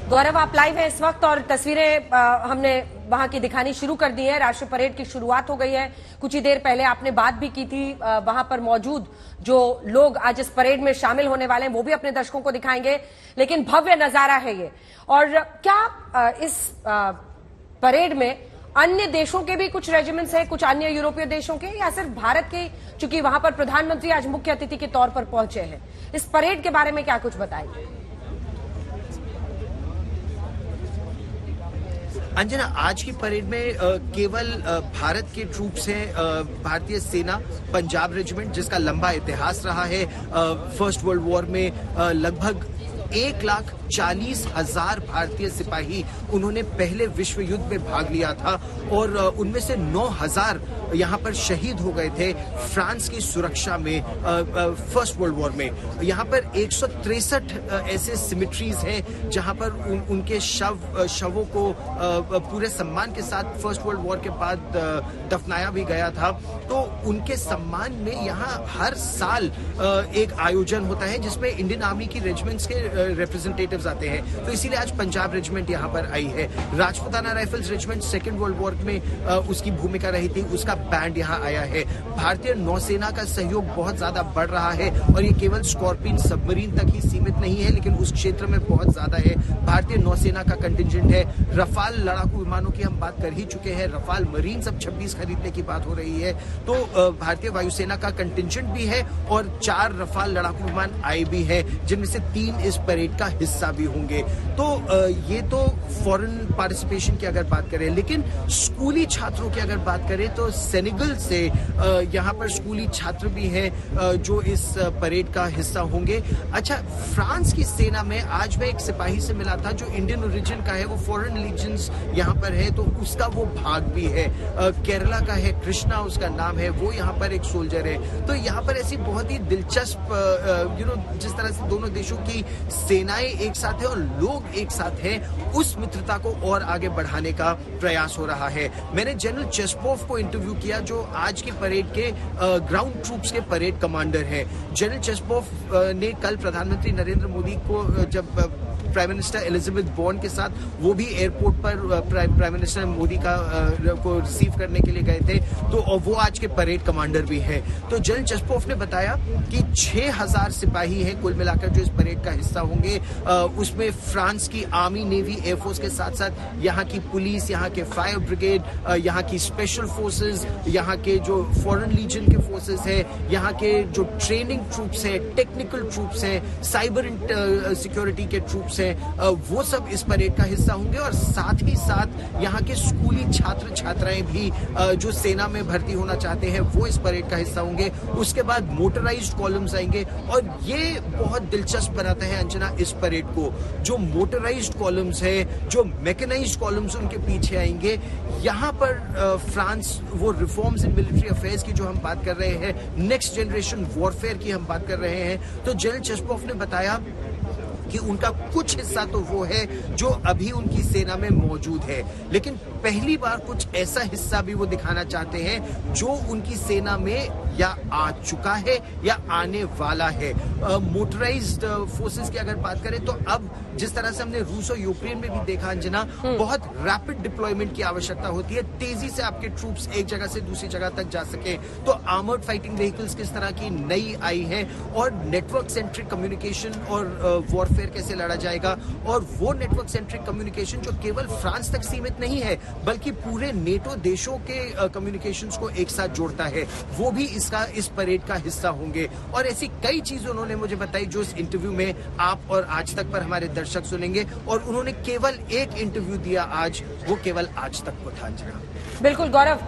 गौरव, आप लाइव हैं इस वक्त और तस्वीरें हमने वहां की दिखानी शुरू कर दी है। राष्ट्रीय परेड की शुरुआत हो गई है। कुछ ही देर पहले आपने बात भी की थी। वहां पर मौजूद जो लोग आज इस परेड में शामिल होने वाले हैं वो भी अपने दर्शकों को दिखाएंगे, लेकिन भव्य नजारा है ये। और क्या इस परेड में अन्य देशों के भी कुछ रेजिमेंट्स हैं, कुछ अन्य यूरोपीय देशों के, या सिर्फ भारत के? चूंकि वहां पर प्रधानमंत्री आज मुख्य अतिथि के तौर पर पहुंचे हैं, इस परेड के बारे में क्या कुछ बताएंगे? अंजना, आज की परेड में केवल भारत के ट्रूप्स हैं। भारतीय सेना पंजाब रेजिमेंट, जिसका लंबा इतिहास रहा है, फर्स्ट वर्ल्ड वॉर में लगभग 1,40,000 भारतीय सिपाही उन्होंने पहले विश्व युद्ध में भाग लिया था और उनमें से 9,000 यहाँ पर शहीद हो गए थे फ्रांस की सुरक्षा में फर्स्ट वर्ल्ड वॉर में। यहाँ पर 163 ऐसे सिमिट्रीज हैं जहाँ पर उनके शवों को पूरे सम्मान के साथ फर्स्ट वर्ल्ड वॉर के बाद दफनाया भी गया था। तो उनके सम्मान में यहाँ हर साल एक आयोजन होता है जिसमें इंडियन आर्मी की रेजिमेंट्स के रिप्रेजेंटेटिव्स आते हैं। तो इसीलिए आज पंजाब रेजिमेंट यहाँ पर आई है। Rajputana rifles regiment second world war में उसकी भूमिका रही थी, उसका बैंड यहाँ आया है। भारतीय नौसेना का सहयोग बहुत ज्यादा बढ़ रहा है और ये केवल स्कॉर्पियन सबमरीन तक ही सीमित नहीं है, लेकिन उस क्षेत्र में बहुत ज्यादा है। भारतीय नौसेना का कंटिजेंट है। रफाल लड़ाकू विमानों की हम बात कर ही चुके हैं। रफाल मरीन सब 26 खरीदने की बात हो रही है। तो भारतीय वायुसेना का कंटिजेंट भी है और 4 रफाल लड़ाकू विमान आए भी हैं, जिनमें से 3 इस परेड का हिस्सा भी होंगे। तो ये तो फॉरेन पार्टिसिपेशन की अगर बात करें, लेकिन स्कूली छात्रों की अगर बात करें तो सेनेगल से यहाँ पर स्कूली छात्र भी हैं जो इस परेड का हिस्सा होंगे। अच्छा, फ्रांस की सेना में आज मैं एक सिपाही से मिला था जो इंडियन ओरिजिन का है, वो फॉरेन लीजेंस यहाँ पर है, तो उसका वो भाग भी है। केरला का है, कृष्णा उसका नाम है, वो यहाँ पर एक सोल्जर है। तो यहाँ पर ऐसी बहुत ही दिलचस्प जिस तरह से दोनों देशों की सेनाएं एक साथ है और लोग एक साथ हैं, उस मित्रता को और आगे बढ़ाने का प्रयास हो रहा है। मैंने जनरल चेस्पोव को इंटरव्यू किया जो आज की परेड के ग्राउंड ट्रूप्स के परेड कमांडर हैं। जनरल चेस्पोव ने कल प्रधानमंत्री नरेंद्र मोदी को जब प्राइम मिनिस्टर एलिजाबेथ बॉर्न के साथ वो भी एयरपोर्ट पर प्राइम मिनिस्टर मोदी को रिसीव करने के लिए गए थे, तो वो आज के परेड कमांडर भी हैं। तो जनरल चेस्पोव ने बताया कि 6,000 सिपाही हैं कुल मिलाकर जो इस परेड का हिस्सा होंगे। उसमें फ्रांस की आर्मी, नेवी, एयरफोर्स के साथ साथ यहाँ की पुलिस, यहाँ के फायर ब्रिगेड, यहाँ की स्पेशल फोर्सेस, यहाँ के जो फॉरेन लीजन के फोर्सेस है, यहाँ के जो ट्रेनिंग ट्रूप्स हैं, टेक्निकल ट्रूप्स हैं, साइबर सिक्योरिटी के ट्रूप्स हैं, वो सब इस परेड का हिस्सा होंगे। और साथ ही साथ यहाँ के स्कूली छात्र छात्राएं भी जो सेना में भर्ती होना चाहते हैं वो इस परेड का हिस्सा होंगे। उसके बाद मोटराइज्ड कॉलम्स आएंगे और ये बहुत दिलचस्प बनाता है अंजना इस परेड को। जो मोटराइज्ड कॉलम्स है, जो मैकेनाइज्ड कॉलम्स उनके पीछे आएंगे। यहाँ पर फ्रांस वो रिफॉर्म्स इन मिलिट्री अफेयर्स की जो हम बात कर रहे हैं, नेक्स्ट जनरेशन वॉरफेयर की हम बात कर रहे हैं। तो जनरल चेस्पोव ने बताया कि उनका कुछ हिस्सा तो वो है जो अभी उनकी सेना में मौजूद है, लेकिन पहली बार कुछ ऐसा हिस्सा भी वो दिखाना चाहते हैं जो उनकी सेना में या आ चुका है या आने वाला है। मोटराइज्ड फोर्सेस की अगर बात करें तो अब जिस तरह से हमने रूस और यूक्रेन में भी देखा अंजना, बहुत रैपिड डिप्लॉयमेंट की आवश्यकता होती है, तेजी से आपके ट्रूप्स एक जगह से दूसरी जगह तक जा सके। तो आर्मर्ड फाइटिंग व्हीकल्स किस तरह की नई आई है और नेटवर्क सेंट्रिक कम्युनिकेशन और वॉरफेयर कैसे लड़ा जाएगा, और वो नेटवर्क सेंट्रिक कम्युनिकेशन जो केवल फ्रांस तक सीमित नहीं है बल्कि पूरे नेटो देशों के कम्युनिकेशंस को एक साथ जोड़ता है, वो भी इस परेड का हिस्सा होंगे। और ऐसी कई चीजें उन्होंने मुझे बताई जो इस इंटरव्यू में आप और आज तक पर हमारे दर्शक सुनेंगे। और उन्होंने केवल एक इंटरव्यू दिया आज, वो केवल आज तक को था। बिल्कुल गौरव।